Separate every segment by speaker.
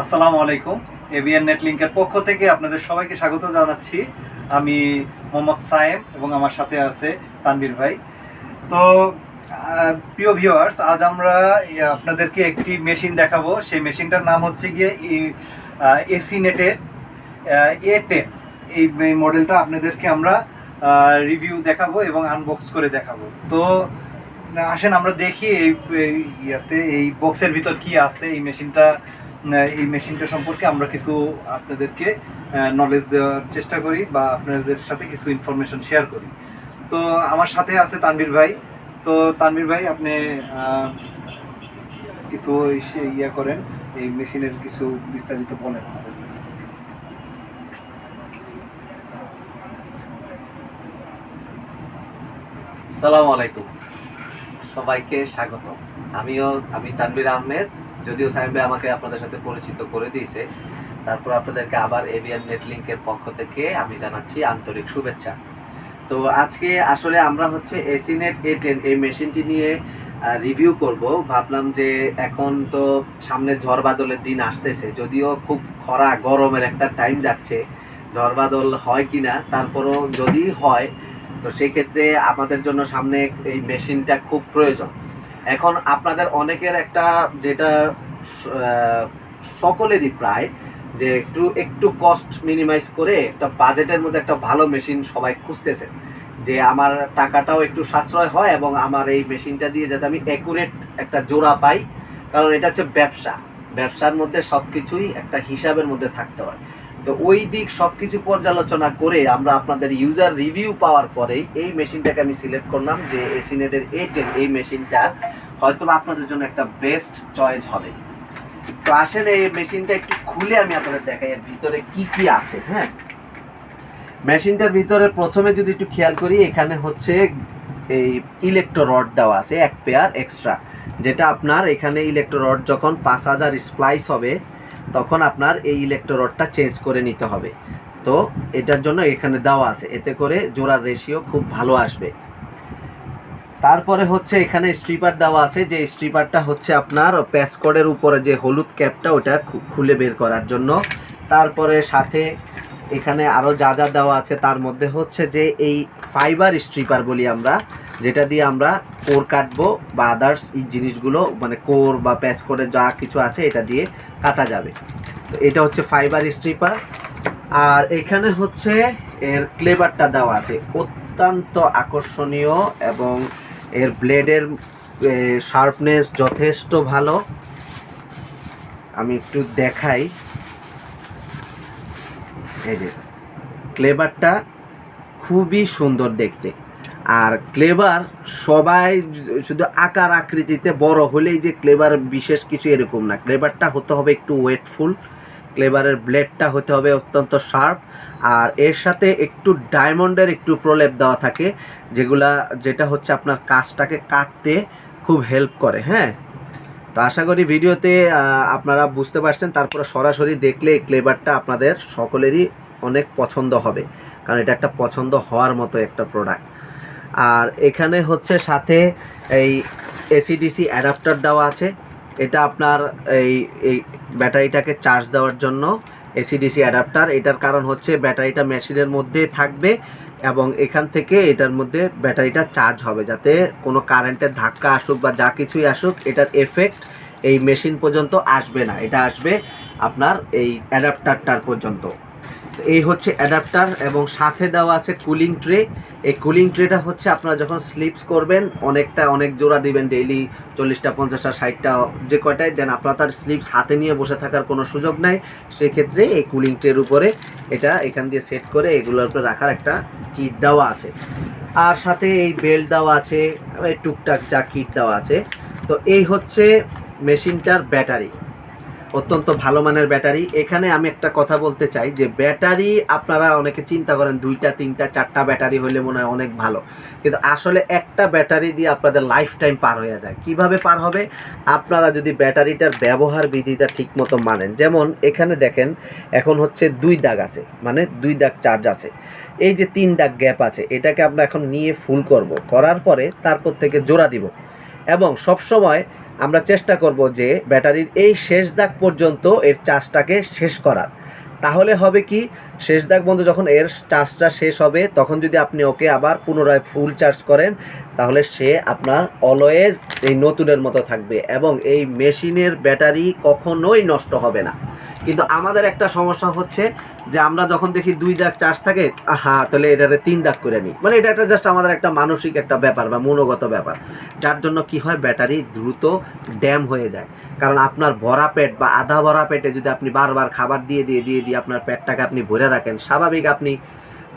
Speaker 1: আসসালামু আলাইকুম। এবিএন নেটলিংকের পক্ষ থেকে আপনাদের সবাইকে স্বাগত জানাচ্ছি। আমি মোহাম্মদ সায়েম এবং আমার সাথে আছে তানভীর ভাই। তো প্রিয় ভিউয়ার্স, আজ আমরা আপনাদেরকে একটি মেশিন দেখাবো। সেই মেশিনটার নাম হচ্ছে গিয়ে এসি নেটের A10। এই মডেলটা আপনাদেরকে আমরা রিভিউ দেখাবো এবং আনবক্স করে দেখাবো। তো আসেন আমরা দেখি এই বক্সের ভিতর কি আছে। এই মেশিনটা সম্পর্কে আমরা কিছু আপনাদেরকে নলেজ দেওয়ার চেষ্টা করি বা আপনাদের সাথে কিছু ইনফরমেশন শেয়ার করি। তো আমার সাথে আছে তানভীর ভাই। তো তানভীর ভাই, আপনি কিছু করেন, এই মেশিনের কিছু বিস্তারিত বলেন আমাদের।
Speaker 2: সালাম আলাইকুম, সবাইকে স্বাগত। আমি তানভীর আহমেদ। যদিও সাইম ভাই আমাকে আপনাদের সাথে পরিচিত করে দিয়েছে, তারপর আপনাদেরকে আবার এবিএন নেটলিংকের পক্ষ থেকে আমি জানাচ্ছি আন্তরিক শুভেচ্ছা। তো আজকে আসলে আমরা হচ্ছে এসিনেট A10 এই মেশিনটি নিয়ে রিভিউ করব। ভাবলাম যে এখন তো সামনে ঝড় বাদলের দিন আসতেছে, যদিও খুব খরা গরমের একটা টাইম যাচ্ছে, ঝড় বাদল হয় কিনা, তারপরও যদি হয় তো সেই ক্ষেত্রে আমাদের জন্য সামনে এই মেশিনটা খুব প্রয়োজন। এখন আপনাদের অনেকের একটা যেটা সকলেরই প্রায়, যে একটু একটু কস্ট মিনিমাইজ করে একটা বাজেটের মধ্যে একটা ভালো মেশিন সবাই খুঁজতেছেন, যে আমার টাকাটাও একটু সাশ্রয় হয় এবং আমার এই মেশিনটা দিয়ে যাতে আমি অ্যাকুরেট একটা জোড়া পাই। কারণ এটা হচ্ছে ব্যবসার মধ্যে সব কিছুই একটা হিসাবের মধ্যে থাকতে হয়। তো ওই দিক সব কিছু পর্যালোচনা করে আমরা আপনাদের ইউজার রিভিউ পাওয়ার পরেই এই মেশিনটাকে আমি সিলেক্ট করলাম যে এসিনেটের A10 এই মেশিনটা হয়তো আপনাদের জন্য একটা বেস্ট চয়েস হবে। তো আসেন এই মেশিনটা একটু খুলে আমি আপনাদের দেখাই এর ভিতরে কি কি আছে। হ্যাঁ, মেশিনটার ভিতরে প্রথমে যদি একটু খেয়াল করি, এখানে হচ্ছে এই ইলেকট্রো রড দেওয়া আছে এক পেয়ার এক্সট্রা, যেটা আপনার এখানে ইলেকট্রো রড যখন 5000 স্প্লাইস হবে তখন আপনার এই ইলেকট্রো রডটা চেঞ্জ করে নিতে হবে। তো এটার জন্য এখানে দেওয়া আছে, এতে করে জোড়ার রেশিও খুব ভালো আসবে। তারপরে হচ্ছে এখানে স্ট্রিপার দেওয়া আছে, যে স্ট্রিপারটা হচ্ছে আপনার প্যাসকোডের উপরে যে হলুদ ক্যাপটা ওটা খুলে বের করার জন্য। তারপরে সাথে এখানে আরও যা যা দেওয়া আছে তার মধ্যে হচ্ছে যে এই ফাইবার স্ট্রিপার বলি আমরা, যেটা দিয়ে আমরা কোর কাটবো বা আদার্স এই জিনিসগুলো, মানে কোর বা প্যাসকোডের যা কিছু আছে এটা দিয়ে কাটা যাবে। তো এটা হচ্ছে ফাইবার স্ট্রিপার। আর এখানে হচ্ছে এর ক্লেভারটা দেওয়া আছে, অত্যন্ত আকর্ষণীয় এবং এর ব্লেডের শার্পনেস যথেষ্ট ভালো। আমি একটু দেখাই, এই যে ক্লেভারটা খুবই সুন্দর দেখতে। আর ক্লেভার সবাই শুধু আকার আকৃতিতে বড় হলেই যে ক্লেভার বিশেষ কিছু এরকম না, ক্লেভারটা হতে হবে একটু ওয়েটফুল, ক্লেভারের ব্লেডটা হতে হবে অত্যন্ত শার্প। আর এর সাথে একটু ডায়মন্ডের একটু প্রলেপ দেওয়া থাকে, যেটা হচ্ছে আপনার কাজটাকে কাটতে খুব হেল্প করে। হ্যাঁ, তো আশা করি ভিডিওতে আপনারা বুঝতে পারছেন, তারপরে সরাসরি দেখলে এই ক্লেভারটা আপনাদের সকলেরই অনেক পছন্দ হবে, কারণ এটা একটা পছন্দ হওয়ার মতো একটা প্রোডাক্ট। আর এখানে হচ্ছে সাথে এই এসিডিসি অ্যাডাপ্টার দেওয়া আছে, এটা আপনার এই এই ব্যাটারিটাকে চার্জ দেওয়ার জন্য এসিডিসি অ্যাডাপ্টার। এটার কারণ হচ্ছে ব্যাটারিটা মেশিনের মধ্যে থাকবে এবং এখান থেকে এটার মধ্যে ব্যাটারিটা চার্জ হবে, যাতে কোনো কারেন্টের ধাক্কা আসুক বা যা কিছুই আসুক এটার এফেক্ট এই মেশিন পর্যন্ত আসবে না, এটা আসবে আপনার এই অ্যাডাপ্টারটার পর্যন্ত। তো এই হচ্ছে অ্যাডাপ্টার এবং সাথে দেওয়া আছে কুলিং ট্রে। এই কুলিং ট্রেটা হচ্ছে আপনারা যখন স্লিপস করবেন, অনেক জোড়া দিবেন, ডেইলি 40টা 50টা 60টা যে কয়টাই দেন, আপনারা তার স্লিপস হাতে নিয়ে বসে থাকার কোনো সুযোগ নাই। সেক্ষেত্রে এই কুলিং ট্রের উপরে এটা এখান দিয়ে সেট করে এগুলোর উপরে রাখার একটা কিট দেওয়া আছে। আর সাথে এই বেল্ট দেওয়া আছে, টুকটাক যা কিট দেওয়া আছে। তো এই হচ্ছে মেশিনটার ব্যাটারি, অত্যন্ত ভালো মানের ব্যাটারি। এখানে আমি একটা কথা বলতে চাই যে ব্যাটারি আপনারা অনেকে চিন্তা করেন 2টা 3টা 4টা ব্যাটারি হলে মনে হয় অনেক ভালো, কিন্তু আসলে একটা ব্যাটারি দিয়ে আপনাদের লাইফ টাইম পার হয়ে যায়। কিভাবে পার হবে? আপনারা যদি ব্যাটারিটার ব্যবহার বিধিটা ঠিকমতো মানেন। যেমন এখানে দেখেন এখন হচ্ছে 2 দাগ আছে, মানে 2 দাগ চার্জ আছে, এই যে 3 দাগ গ্যাপ আছে, এটাকে আমরা এখন নিয়ে ফুল করার পরে তারপর থেকে জোড়া দিব। এবং সবসময় আমরা চেষ্টা করব যে ব্যাটারির এই শেষ দাগ পর্যন্ত এর চার্জটাকে শেষ করার। তাহলে হবে কি, শেষ দাগ পর্যন্ত যখন এর চার্জটা শেষ হবে তখন যদি আপনি ওকে আবার পুনরায় ফুল চার্জ করেন তাহলে সে আপনার অলওয়েজ এই নতুনের মতো থাকবে এবং এই মেশিনের ব্যাটারি কখনোই নষ্ট হবে না। কিন্তু আমাদের একটা সমস্যা হচ্ছে যে আমরা যখন দেখি 2 দাগ চার্জ থাকে, তাহলে এটারে 3 দাগ করে নিই, মানে এটা একটা জাস্ট আমাদের একটা মানসিক একটা ব্যাপার বা মনোগত ব্যাপার, যার জন্য কি হয় ব্যাটারি দ্রুত ড্যাম হয়ে যায়। কারণ আপনার ভরা পেট বা আধা ভরা পেটে যদি আপনি বারবার খাবার দিয়ে আপনার পেটটাকে আপনি ভরে রাখেন, স্বাভাবিক আপনি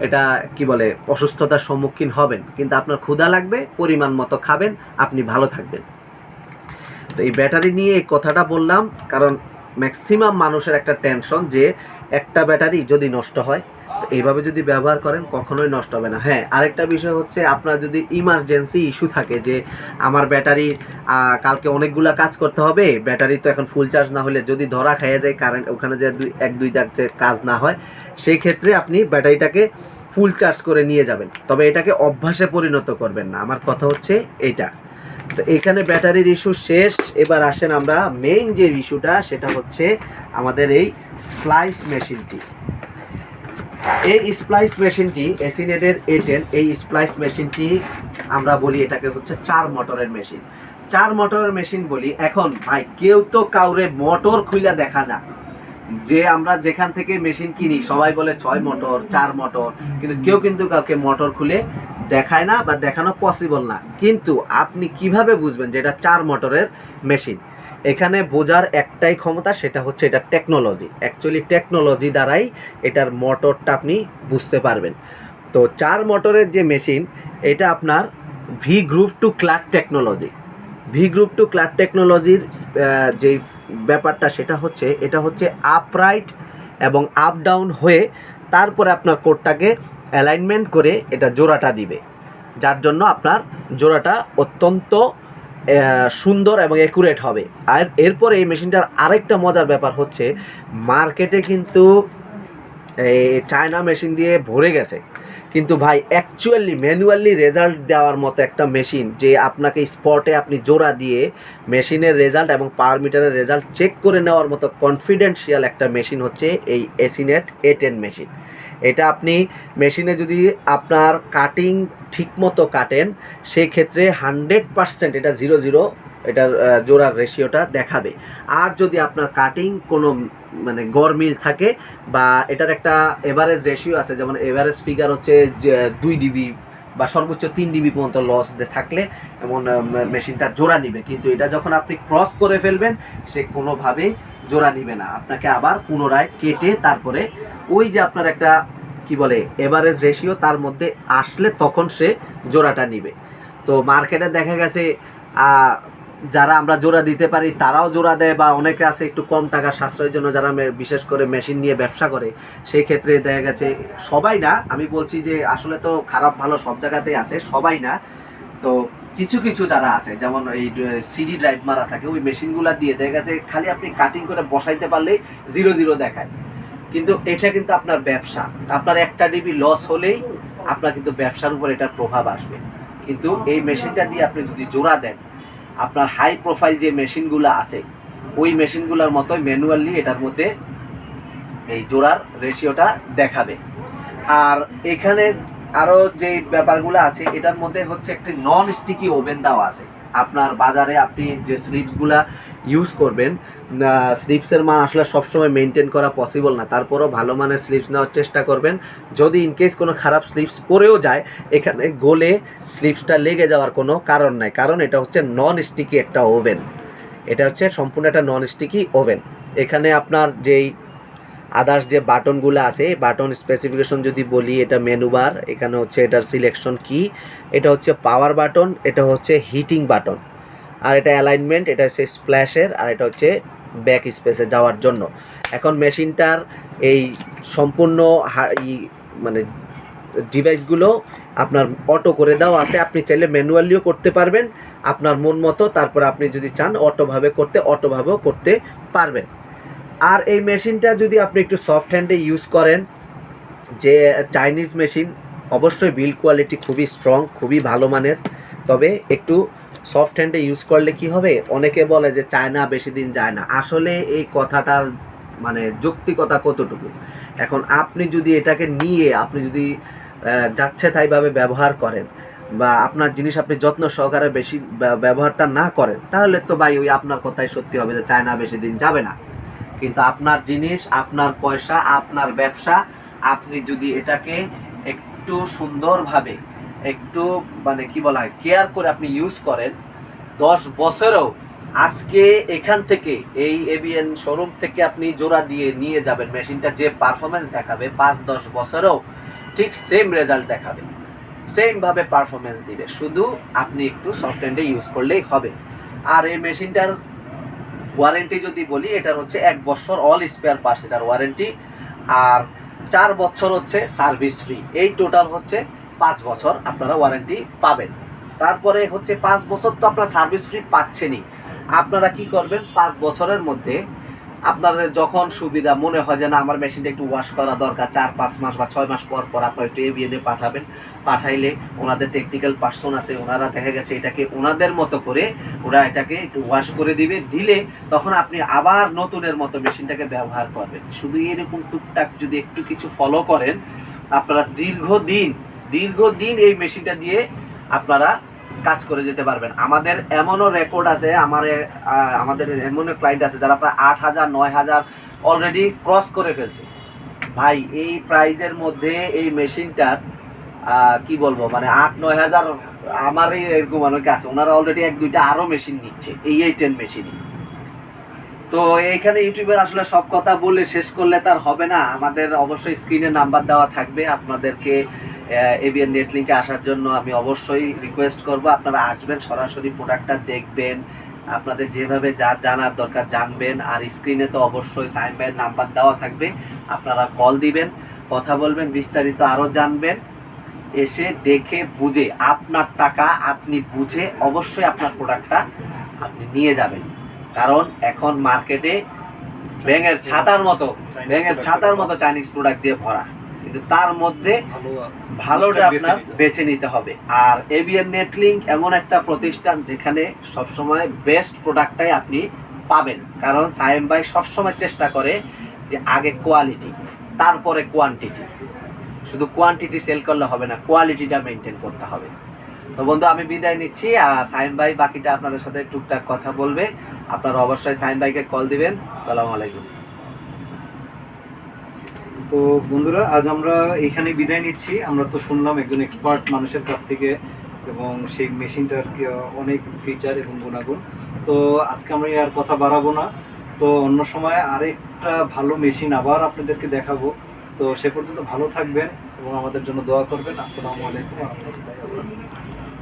Speaker 2: এটা কি বলে অসুস্থতার সম্মুখীন হবেন। কিন্তু আপনার ক্ষুধা লাগবে, পরিমাণ মতো খাবেন, আপনি ভালো থাকবেন। তো এই ব্যাটারি নিয়ে এই কথাটা বললাম কারণ ম্যাক্সিমাম মানুষের একটা টেনশন যে একটা ব্যাটারি যদি নষ্ট হয়, তো এইভাবে যদি ব্যবহার করেন কখনোই নষ্ট হবে না। হ্যাঁ, আরেকটা বিষয় হচ্ছে আপনার যদি ইমার্জেন্সি ইস্যু থাকে যে আমার ব্যাটারি কালকে অনেকগুলা কাজ করতে হবে, ব্যাটারি তো এখন ফুল চার্জ না হলে যদি ধরা খেয়ে যায় কারেন্ট, ওখানে যে 1-2 দাগ যে কাজ না হয়, সেই ক্ষেত্রে আপনি ব্যাটারিটাকে ফুল চার্জ করে নিয়ে যাবেন। তবে এটাকে অভ্যাসে পরিণত করবেন না, আমার কথা হচ্ছে এইটা। তো এখানে ব্যাটারির ইস্যু শেষ। এবার আসেন আমরা মেইন যে ইস্যুটা, সেটা হচ্ছে আমাদের এই স্প্লাইস মেশিনটি। এই স্প্লাইস মেশিনটি এসিনেটের A10, এই স্প্লাইস মেশিনটি আমরা বলি এটাকে হচ্ছে 4 মোটরের মেশিন। 4 মোটরের মেশিন বলি। এখন ভাই কেউ তো কাউরে মোটর খুলে দেখা না, যে আমরা যেখান থেকে মেশিন কিনি সবাই বলে 6 মোটর 4 মোটর, কিন্তু কেউ কিন্তু কাউকে মোটর খুলে দেখায় না বা দেখানো পসিবল না। কিন্তু আপনি কিভাবে বুঝবেন যে এটা 4 মোটরের মেশিন? এখানে বোঝার একটাই ক্ষমতা, সেটা হচ্ছে এটা টেকনোলজি। অ্যাকচুয়ালি টেকনোলজি দ্বারাই এটার মোটরটা আপনি বুঝতে পারবেন। তো 4 মোটরের যে মেশিন, এটা আপনার V group two clerk technology. V group two clerk টেকনোলজির যেই ব্যাপারটা সেটা হচ্ছে এটা হচ্ছে আপরাইট এবং আপ ডাউন হয়ে তারপরে আপনার কোডটাকে অ্যালাইনমেন্ট করে এটা জোড়াটা দিবে, যার জন্য আপনার জোড়াটা অত্যন্ত সুন্দর এবং অ্যাকুরেট হবে। আর এরপরে এই মেশিনটার আরেকটা মজার ব্যাপার হচ্ছে মার্কেটে কিন্তু চায়না মেশিন দিয়ে ভরে গেছে, কিন্তু ভাই অ্যাকচুয়ালি ম্যানুয়ালি রেজাল্ট দেওয়ার মতো একটা মেশিন, যে আপনাকে স্পটে আপনি জোড়া দিয়ে মেশিনের রেজাল্ট এবং পাওয়ার মিটারের রেজাল্ট চেক করে নেওয়ার মতো কনফিডেন্সিয়াল একটা মেশিন হচ্ছে এই এসিনেট A10 মেশিন। এটা আপনি মেশিনে যদি আপনার কাটিং ঠিকমতো কাটেন, সেই ক্ষেত্রে 100% এটা 0-0 এটার জোড়ার রেশিওটা দেখাবে। আর যদি আপনার কাটিং কোনো মানে গরমিল থাকে বা এটার একটা এভারেজ রেশিও আছে, যেমন এভারেজ ফিগার হচ্ছে 2 ডিবি বা সর্বোচ্চ 3 ডিবি পর্যন্ত লস থাকলে এমন মেশিনটা জোড়া নিবে। কিন্তু এটা যখন আপনি ক্রস করে ফেলবেন সে কোনোভাবেই জোড়া নিবে না, আপনাকে আবার পুনরায় কেটে তারপরে ওই যে আপনার একটা কি বলে এভারেজ রেশিও তার মধ্যে আসলে তখন সে জোড়াটা নিবে। তো মার্কেটে দেখা গেছে যারা আমরা জোড়া দিতে পারি তারাও জোড়া দেয়, বা অনেকে আছে একটু কম টাকা সাশ্রয়ের জন্য যারা বিশেষ করে মেশিন নিয়ে ব্যবসা করে, সেই ক্ষেত্রে দেখা গেছে সবাই না, আমি বলছি যে আসলে তো খারাপ ভালো সব জায়গাতেই আছে, সবাই না, তো কিছু কিছু যারা আছে যেমন এই সিডি ড্রাইভ মারা থাকে ওই মেশিনগুলো দিয়ে দেখা গেছে খালি আপনি কাটিং করে বসাইতে পারলেই 0-0 দেখায়। কিন্তু এটা কিন্তু আপনার ব্যবসা, আপনার 1 ডিবি লস হলেই আপনার কিন্তু ব্যবসার উপর এটার প্রভাব আসবে। কিন্তু এই মেশিনটা দিয়ে আপনি যদি জোড়া দেন, আপনার হাই প্রোফাইল যে মেশিনগুলো আছে ওই মেশিনগুলোর মতোই ম্যানুয়ালি এটার মধ্যে এই জোড়ার রেশিওটা দেখাবে। আর এখানে আরও যে ব্যাপারগুলো আছে এটার মধ্যে হচ্ছে একটি নন স্টিকি ওভেন দেওয়া আছে। আপনার বাজারে আপনি যে স্লিপসগুলা ইউজ করবেন, স্লিপসের মান আসলে সবসময় মেনটেন করা পসিবল না, তারপরও ভালো মানের স্লিপস নেওয়ার চেষ্টা করবেন। যদি ইনকেস কোনো খারাপ স্লিপস পরেও যায়, এখানে গোলে স্লিপসটা লেগে যাওয়ার কোনো কারণ নাই, কারণ এটা হচ্ছে নন স্টিকি একটা ওভেন। এটা হচ্ছে সম্পূর্ণ একটা নন স্টিকি ওভেন। এখানে আপনার যেই আদার্স যে বাটনগুলো আছে, বাটন স্পেসিফিকেশন যদি বলি, এটা মেনু বার, এখানে হচ্ছে এটার সিলেকশন কি, এটা হচ্ছে পাওয়ার বাটন, এটা হচ্ছে হিটিং বাটন, আর এটা অ্যালাইনমেন্ট, এটা হচ্ছে স্প্ল্যাশের, আর এটা হচ্ছে ব্যাক স্পেসে যাওয়ার জন্য। এখন মেশিনটার এই সম্পূর্ণ মানে ডিভাইসগুলো আপনার অটো করে দেওয়া আছে, আপনি চাইলে ম্যানুয়ালিও করতে পারবেন আপনার মন মতো, তারপর আপনি যদি চান অটোভাবে করতে অটোভাবেও করতে পারবেন। আর এই মেশিনটা যদি আপনি একটু সফট হ্যান্ডে ইউজ করেন, যে চাইনিজ মেশিন, অবশ্যই বিল্ড কোয়ালিটি খুবই স্ট্রং, খুবই ভালো মানের, তবে একটু সফট হ্যান্ডে ইউজ করলে কি হবে, অনেকে বলে যে চায়না বেশি দিন যায় না, আসলে এই কথাটার মানে যৌক্তিকতা কতটুকু। এখন আপনি যদি এটাকে নিয়ে আপনি যদি যাচ্ছে তাইভাবে ব্যবহার করেন বা আপনার জিনিস আপনি যত্ন সহকারে বেশি ব্যবহারটা না করেন, তাহলে তো ভাই ওই আপনার কথাই সত্যি হবে যে চায়না বেশি দিন যাবে না। কিন্তু আপনার জিনিস, আপনার পয়সা, আপনার ব্যবসা, আপনি যদি এটাকে একটু সুন্দরভাবে একটু মানে কি বলা হয় কেয়ার করে আপনি ইউজ করেন, 10 বছরেও আজকে এখান থেকে এই এভিএন শোরুম থেকে আপনি জোড়া দিয়ে নিয়ে যাবেন, মেশিনটা যে পারফরমেন্স দেখাবে 5-10 বছরেও ঠিক সেম রেজাল্ট দেখাবে, সেমভাবে পারফরমেন্স দিবে, শুধু আপনি একটু সফট হ্যান্ডে ইউজ করলেই হবে। আর এই মেশিনটার ওয়ারেন্টি যদি বলি, এটার হচ্ছে 1 বছর অল স্পেয়ার পার্টস এটার ওয়ারেন্টি, আর 4 বছর হচ্ছে সার্ভিস ফ্রি, এই টোটাল হচ্ছে 5 বছর আপনারা ওয়ারেন্টি পাবেন। তারপরে হচ্ছে 5 বছর তো আপনারা সার্ভিস ফ্রি পাচ্ছেনই, আপনারা কি করবেন 5 বছরের মধ্যে আপনাদের যখন সুবিধা মনে হয় যে না আমার মেশিনটা একটু ওয়াশ করা দরকার, 4-5 মাস বা 6 মাস পর পর আপনারা একটু এভিএনে পাঠাবেন, পাঠাইলে ওনাদের টেকনিক্যাল পার্সন আছে, ওনারা দেখা গেছে এটাকে ওনাদের মতো করে ওরা এটাকে একটু ওয়াশ করে দিলে তখন আপনি আবার নতুনের মতো মেশিনটাকে ব্যবহার করবেন। শুধু এরকম টুকটাক যদি একটু কিছু ফলো করেন, আপনারা দীর্ঘদিন এই মেশিনটা দিয়ে আপনারা কাজ করে যেতে পারবেন। আমাদের এমনও রেকর্ড আছে, আমাদের এমনও ক্লায়েন্ট আছে যারা প্রায় 8,000-9,000 অলরেডি ক্রস করে ফেলছে। ভাই এই প্রাইজের মধ্যে এই মেশিনটার কি বলবো মানে 8-9,000 আমারই এরকম অনেকে আছে, ওনারা অলরেডি 1-2টা আরও মেশিন নিচ্ছে এই 10 মেশিনই। তো এইখানে ইউটিউবের আসলে সব কথা বলে শেষ করলে তার হবে না, আমাদের অবশ্যই স্ক্রিনে নাম্বার দেওয়া থাকবে, আপনাদেরকে এভিএন নেটলিংকে আসার জন্য আমি অবশ্যই রিকোয়েস্ট করব, আপনারা আসবেন, সরাসরি প্রোডাক্টটা দেখবেন, আপনাদের যেভাবে যা জানার দরকার জানবেন। আর স্ক্রিনে তো অবশ্যই সাইম ভাইয়ের নাম্বার দেওয়া থাকবে, আপনারা কল দিবেন, কথা বলবেন, বিস্তারিত আরও জানবেন, এসে দেখে বুঝে আপনার টাকা আপনি বুঝে অবশ্যই আপনার প্রোডাক্টটা আপনি নিয়ে যাবেন। কারণ এখন মার্কেটে ব্যাঙের ছাতার মতো চাইনিজ প্রোডাক্ট দিয়ে ভরা, কিন্তু তার মধ্যে ভালোটা আপনার বেছে নিতে হবে। আর এভিএন নেটলিংক এমন একটা প্রতিষ্ঠান যেখানে সবসময় বেস্ট প্রোডাক্টটাই আপনি পাবেন, কারণ সাইম ভাই সবসময় চেষ্টা করে যে আগে কোয়ালিটি তারপরে কোয়ান্টিটি, শুধু কোয়ান্টিটি সেল করলে হবে না, কোয়ালিটিটা মেনটেন করতে হবে। তো বন্ধু আমি বিদায় নিচ্ছি, সাইম ভাই বাকিটা আপনাদের সাথে টুকটাক কথা বলবে, আপনারা অবশ্যই সাইম ভাইকে কল দিবেন। আসসালামু আলাইকুম।
Speaker 1: তো বন্ধুরা আজ আমরা এখানে বিদায় নিচ্ছি। আমরা তো শুনলাম একজন এক্সপার্ট মানুষের কাছ থেকে, এবং সেই মেশিনটার অনেক ফিচার এবং গুণাগুণ। তো আজকে আমরা আর কথা বাড়াবো না, তো অন্য সময় আরেকটা ভালো মেশিন আবার আপনাদেরকে দেখাবো। তো সে পর্যন্ত ভালো থাকবেন এবং আমাদের জন্য দোয়া করবেন। আসসালামু আলাইকুম ওয়া রাহমাতুল্লাহি ওয়া বারাকাতুহু।